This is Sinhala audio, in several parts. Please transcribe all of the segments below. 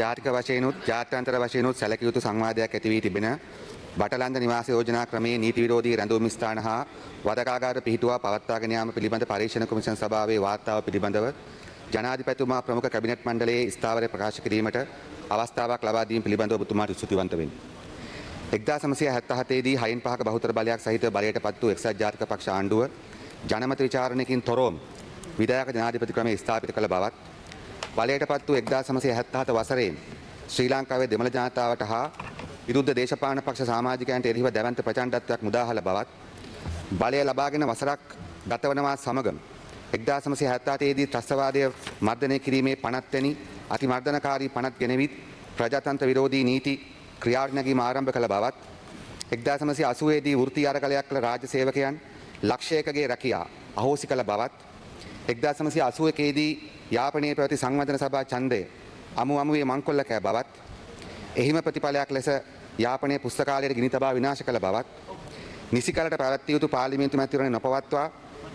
ජාතික වශයෙන්ුත් ජාත්‍යන්තර වශයෙන්ුත් සැලකිය යුතු සංවාදයක් ඇති වී තිබෙන බටලන්ද නිවාස යෝජනා ක්‍රමයේ නීති විරෝධී රැඳවුම් ස්ථාන හා වදකාගාර පිහිටුවා පවත්වාගෙන යාම පිළිබඳ පරීක්ෂණ කොමිෂන් සභාවේ වාර්තාව පිළිබඳව ජනාධිපතිතුමා ප්‍රමුඛ කැබිනට් මණ්ඩලයේ ස්ථාවරය ප්‍රකාශ කිරීමට අවස්ථාවක් ලබා දීම පිළිබඳව ඔබතුමාට ස්තුතිවන්ත වෙමි. 1977 දී 6/5 බහුතර බලයක් සහිත බලයට පත් වූ එක්සත් ජාතික පක්ෂ ආණ්ඩුව ජනමත විචාරණයකින් තොරවම විධායක ජනාධිපති ක්‍රමය ස්ථාපිත කළ බවත් බලයට පත් වූ 1977 වසරේ ශ්‍රී ලංකාවේ දෙමළ ජනතාවට හා විරුද්ධ දේශපාලන පක්ෂ සමාජිකයන්ට එරෙහිව දැවැන්ත ප්‍රචණ්ඩත්වයක් මුදාහල බවත් බලය ලබාගෙන වසරක් ගතවනවා සමගම 1978 දී ත්‍රස්තවාදය මර්ධනය කිරීමේ පනත් වැනි අතිමර්ධනකාරී පනත් ගෙනවිත් ප්‍රජාතන්ත්‍ර විරෝධී නීති ක්‍රියාවට නැගීම ආරම්භ කළ බවත් 1980 දී වෘත්ති අරගලයක් කළ රාජ්‍ය සේවකයන් ලක්ෂයකගේ රැකියා අහෝසි කළ බවත් 1981 දී යාපනයේ පැවති සංවර්ධන සභා ඡන්දය අමුවේ මංකොල්ල කෑ බවත් එහිම ප්‍රතිඵලයක් ලෙස යාපනයේ පුස්තකාලයට ගිනි තබා විනාශ කළ බවත් නිසි කලට පැවැත්විය යුතු පාර්ලිමේන්තු මැතිවරණය නොපවත්වා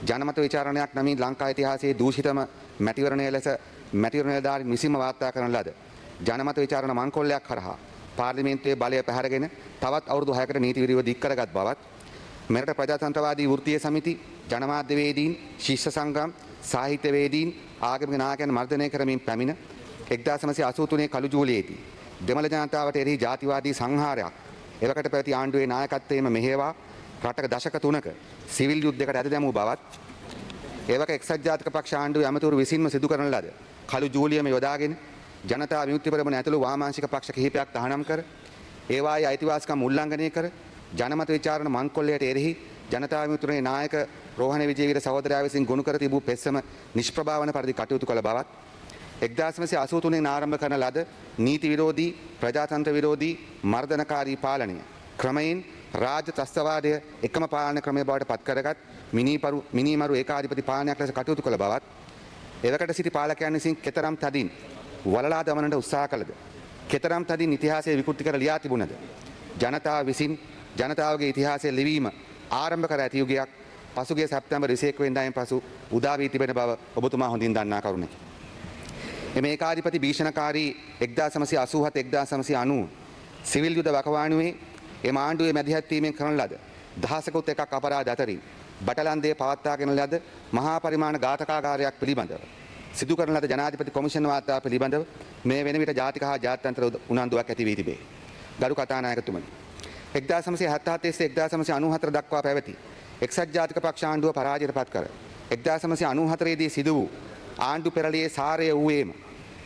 ජනමත විචාරණයක් නමින් ලංකා ඉතිහාසයේ දූෂිතම මැතිවරණය ලෙස මැතිවරණ නිලධාරීන් විසින්ම වාර්තා කරන ලද ජනමත විචාරණ මංකොල්ලයක් කරහා පාර්ලිමේන්තුවේ බලය පැහැරගෙන තවත් අවුරුදු 6කට නීති විරෝධී දික් කරගත් බවත් මෙරට ප්‍රජාතන්ත්‍රවාදී වෘත්තීය සමිති ජනමාධ්‍යවේදීන් ශිෂ්‍ය සංගම් සාහිත්‍යවේදීන් ආගමික නායකයන් මර්ධනය කරමින් පැමිණ 1983 කළු ජූලියේදී දෙමළ ජනතාවට එරෙහි ජාතිවාදී සංහාරයක් එවකට පැවති ආණ්ඩුවේ නායකත්වයේම මෙහෙවා රටක දශක 3ක සිවිල් යුද්ධයකට ඇද දැමූ බවත් එවක එක්සත් ජාතික පක්ෂ ආණ්ඩුවේ ඇමතිවරු විසින්ම සිදු කරන ලද කළු ජූලියම යොදාගෙන ජනතා විමුක්ති පෙරමුණ ඇතුළු වාමාංශික පක්ෂ කිහිපයක් තහනම් කර ඒවායේ අයිතිවාසිකම් උල්ලංඝනය කර ජනමත විචාරණ මංකොල්ලයට එරෙහි ජනතා විමුක්තියේ නායක රෝහණ විජේවීර සහෝදරයා විසින් ගොනු කර තිබූ පෙස්සම නිෂ්ප්‍රභාවන පරිදි කටයුතු කළ බවත් 1983 ආරම්භ කරන ලද නීති විරෝධී ප්‍රජාතන්ත්‍ර විරෝධී මර්ධනකාරී පාලනය ක්‍රමයෙන් රාජ්‍ය ත්‍රස්තවාදය එකම පාලන ක්‍රමය බවට පත් කරගත් මිනිමරු ඒකාධිපති පාලනයක් ලෙස කටයුතු කළ බවත් එවකට සිටි පාලකයන් විසින් කෙතරම් තදින් වලලා දමනට උත්සාහ කළද කෙතරම් තදින් ඉතිහාසය විකෘති කර ලියා තිබුණද ජනතාව විසින් ජනතාවගේ ඉතිහාසය ලිවීම ආරම්භ කර ඇති යුගයක් පසුගිය සැප්තැම්බර් 21 වෙනිදායින් පසු උදා වී තිබෙන බව ඔබතුමා හොඳින් දන්නා කරුණකි. එම ඒකාධිපති භීෂණකාරී 1987-1990 සිවිල් යුද වකවානුවේ එම ආණ්ඩුවේ මැදිහත් වීමෙන් කරන ලද දහසකුත් එකක් අපරාධ අතරින් බටලන්දේ පවත්වාගෙන ලද මහා පරිමාණ ඝාතකාගාරයක් පිළිබඳව සිදු කරන ලද ජනාධිපති කොමිෂන් වාර්තාව පිළිබඳව මේ වෙන විට ජාතික හා ජාත්‍යන්තර උනන්දුවක් ඇති වී තිබේ. ගරු කතානායකතුමනි 1977-1994 දක්වා පැවති එක්සත් ජාතික පක්ෂ ආණ්ඩුව පරාජයට පත් කර 1994 දී සිදු වූ ආණ්ඩු පෙරළියේ සාරය වූයේම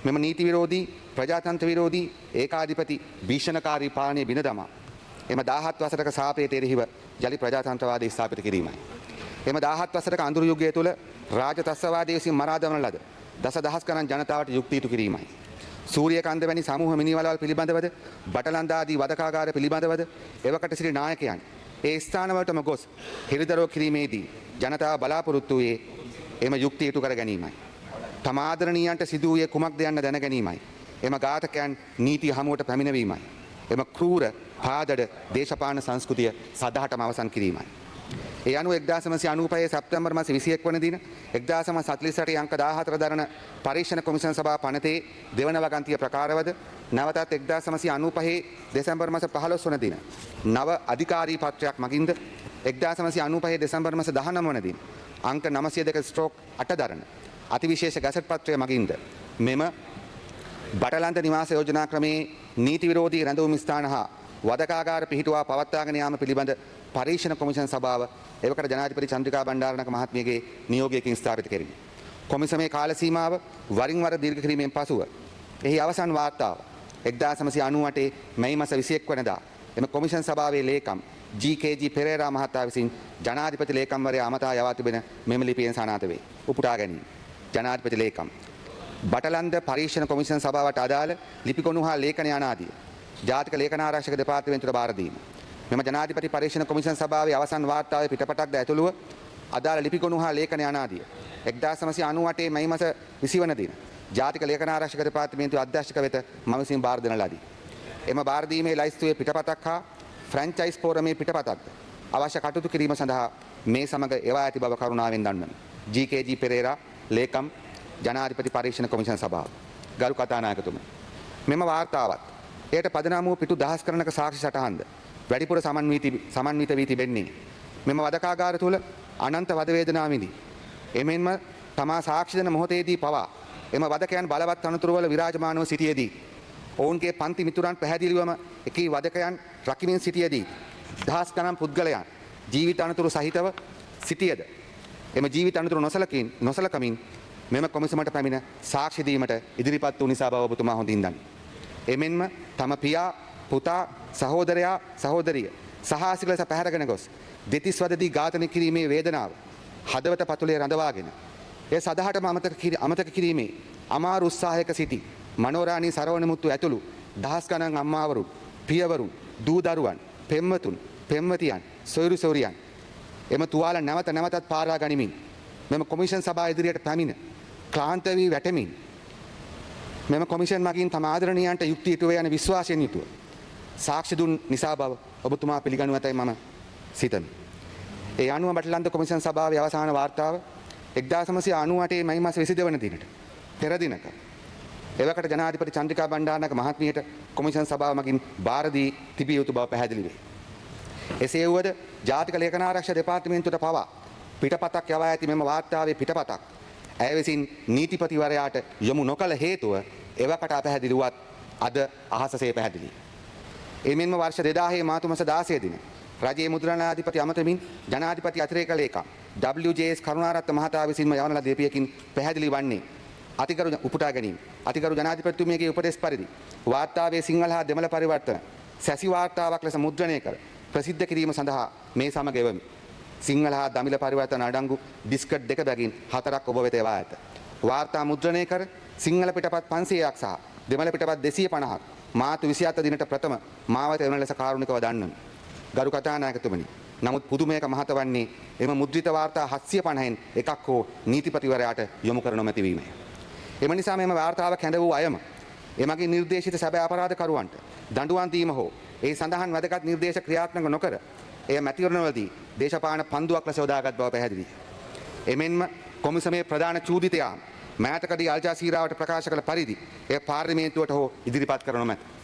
මෙම නීති විරෝධී ප්‍රජාතන්ත්‍ර විරෝධී ඒකාධිපති භීෂණකාරී පාලනය බිඳ දමා එම 17 වසරක සාපේට එරෙහිව යලි ප්‍රජාතන්ත්‍රවාදය ස්ථාපිත කිරීමයි. එම 17 වසරක අඳුරු යුගය තුළ රාජ්‍ය ත්‍රස්තවාදය විසින් මරා දමන ලද දසදහස් ගණන් ජනතාවට යුක්ති ඉටු කිරීමයි. සූරියකන්ද වැනි සමූහ මිනිවලවල් පිළිබඳවද බටලන්ද ආදී වදකාගාර පිළිබඳවද එවකට සිටි නායකයන් ඒ ස්ථානවලටම ගොස් හිරිදරව් කිරීමේදී ජනතාව බලාපොරොත්තු වූයේ එම යුක්ති ඉටු කර ගැනීමයි. තම ආදරණීයන්ට සිදු වූයේ කුමක්ද යන්න දැන ගැනීමයි. එම ඝාතකයන් නීති හමුවට පැමිණවීමයි. එම ක්‍රූර පාදඩ දේශපාලන සංස්කෘතිය සදහටම අවසන් කිරීමයි. ඒ අනුව 1995 සැප්තැම්බර් මාස 21 වන දින 1948 අංක 14 දරන පරීක්ෂණ කොමිෂන් සභා පනතේ දෙවන වගන්තිය ප්‍රකාරවද නැවතත් 1995 දෙසැම්බර් මාස 15 වන දින නව අධිකාරී පත්‍රයක් මගින්ද 1995 දෙසැම්බර් මාස 19 වන දින අංක 902/8 දරන අතිවිශේෂ ගැසට් පත්‍රය මගින්ද මෙම බටලන්ද නිවාස යෝජනා ක්‍රමයේ නීති විරෝධී රැඳවුම් ස්ථාන හා වදකාගාර පිහිටුවා පවත්වාගෙන යාම පිළිබඳ පරීක්ෂණ කොමිෂන් සභාව එවකට ජනාධිපති චන්ද්‍රිකා බණ්ඩාරනායක මහත්මියගේ නියෝගයකින් ස්ථාපිත කෙරිණි. කොමිසමේ කාල සීමාව වරින් වර දීර්ඝ කිරීමෙන් පසුව එහි අවසන් වාර්තාව 1998 මැයි මාස 21 වෙනිදා එම කොමිෂන් සභාවේ ලේකම් ජී.කේ.ජී. පෙරේරා මහතා විසින් ජනාධිපති ලේකම්වරයා අමතා යවා තිබෙන මෙම ලිපියෙන් සනාථ වේ. උපුටා ගැනීම. ජනාධිපති ලේකම් බටලන්ද පරීක්ෂණ කොමිෂන් සභාවට අදාළ ලිපිගොනු හා ලේඛන යනාදී ජාතික ලේඛනාරක්ෂක දෙපාර්තමේන්තුවට බාර දීම. මෙම ජනාධිපති පරීක්ෂණ කොමිෂන් සභාවේ අවසන් වාර්තාවේ පිටපතක්ද ඇතුළුව අදාළ ලිපිගොනු හා ලේඛන යනාදී 1998 මැයි මාස 20 වන දින ජාතික ලේඛනාරක්ෂක දෙපාර්තමේන්තුවේ අධ්‍යක්ෂක වෙත මම විසින් බාර දෙන ලදී. එම බාර දීමේ ලයිස්තුවේ පිටපතක් හා ෆ්‍රැන්චයිස් ෆෝරමේ පිටපතක්ද අවශ්‍ය කටයුතු කිරීම සඳහා මේ සමග එවා ඇති බව කරුණාවෙන් දන්වමි. ජී.කේ.ජී. පෙරේරා ලේකම් ජනාධිපති පරීක්ෂණ කොමිෂන් සභාව. ගරු කතානායකතුමනි මෙම වාර්තාවත් එයට පදනම් වූ පිටු දහස් කරනක සාක්ෂි සටහන්ද වැඩිපුර සමන්විත වී තිබෙන්නේ මෙම වදකාගාර තුළ අනන්ත වද වේදනා විඳි. එමෙන්ම තමා සාක්ෂි දෙන මොහොතේදී පවා එම වදකයන් බලවත් අනතුරුවල විරාජමානව සිටියේදී ඔවුන්ගේ පන්ති මිතුරන් පැහැදිලිවම එකී වදකයන් රකිමින් සිටියේදී දහස් ගණන් පුද්ගලයන් ජීවිත අනතුරු සහිතව සිටියද එම ජීවිත අනතුරු නොසලකමින් මෙම කොමිසමට පැමිණ සාක්ෂි දීමට ඉදිරිපත් වූ නිසා බව ඔබතුමා හොඳින් දනි. එමෙන්ම තම පියා, පුතා, සහෝදරයා, සහෝදරිය සහාසික ලෙස පැහැරගෙන ගොස් දෙතිස් වදදී ඝාතනය කිරීමේ වේදනාව හදවත පතුලේ රඳවාගෙන එය සදහටම අමතක කිරීමේ අමාරු උත්සාහයක සිටි මනෝරාණී සරවණමුත්තු ඇතුළු දහස් ගණන් අම්මාවරුන්, පියවරුන්, දූ දරුවන්, පෙම්වතුන්, පෙම්වතියන්, සොයුරු සොයුරියන් එම තුවාල නැවත නැවතත් පාරා ගනිමින් මෙම කොමිෂන් සභාව ඉදිරියට පැමිණ ක්ලාන්ත වී වැටෙමින් මෙම කොමිෂන් මගින් තම ආදරණීයන්ට යුක්තිය ඉටුව යන විශ්වාසයෙන් යුතුව සාක්ෂි දුන් නිසා බව ඔබතුමා පිළිගනු ඇතයි මම සිතමි. ඒ අනුව බටලන්ත කොමිෂන් සභාවේ අවසාන වාර්තාව 1998 මැයි මාස 22 වන දිනට පෙර දිනක එවකට ජනාධිපති චන්ද්‍රිකා බණ්ඩාරනායක මහත්මියට කොමිෂන් සභාව මගින් බාර දී තිබිය යුතු බව පැහැදිලි වේ. එසේ වුවද ජාතික ලේඛනාරක්ෂක දෙපාර්තමේන්තුවට පවා පිටපතක් යවා ඇති මෙම වාර්තාවේ පිටපතක් ඇය විසින් නීතිපතිවරයාට යොමු නොකළ හේතුව එවකට අපැහැදිලි වුවත් අද අහසසේ පැහැදිලි. එමෙන්ම වර්ෂ 2000 මාර්තු මාස 16 දින රජයේ මුද්‍රණාධිපති අමතමින් ජනාධිපති අතිරේක ලේකම් WJS කරුණාරත්න මහතා විසින්ම යවන ලද ලිපියකින් පැහැදිලි වන්නේ අතිගරු උපුටා ගැනීම අතිගරු ජනාධිපතිතුමියගේ උපදෙස් පරිදි වාර්තාවේ සිංහල හා දෙමළ පරිවර්තන සැසි වාර්තාවක් ලෙස මුද්‍රණය කර ප්‍රසිද්ධ කිරීම සඳහා මේ සමග එවමි. සිංහල හා දමිළ පරිවර්තන අඩංගු ඩිස්කට් දෙක බැගින් 4ක් ඔබ වෙත එවා ඇත. වාර්තා මුද්‍රණය කර සිංහල පිටපත් 500ක් සහ දෙමළ පිටපත් 250ක් මාර්තු 27 දිනට ප්‍රථම මාවත එවන ලෙස කාරුණිකව දන්වමි. ගරු කතානායකතුමනි, නමුත් පුදුමයක මහත වන්නේ එම මුද්‍රිත වාර්තා 750න් එකක් හෝ නීතිපතිවරයාට යොමු කර නොමැති වීමය. එම නිසා මෙම වාර්තාව කැඳ වූ අයම එමගින් නිර්දේශිත සැබෑ අපරාධකරුවන්ට දඬුවම් දීම හෝ ඒ සඳහන් වැදගත් නිර්දේශ ක්‍රියාත්මක නොකර එය මැතිවරණවලදී දේශපාලන පන්දුවක් ලෙස යොදාගත් බව පැහැදිලියි. එමෙන්ම කොමිසමේ ප්‍රධාන චූදිතයා මෑතකදී අල් ජසීරාවට ප්‍රකාශ කළ පරිදි එය පාර්ලිමේන්තුවට හෝ ඉදිරිපත් කර නොමැත.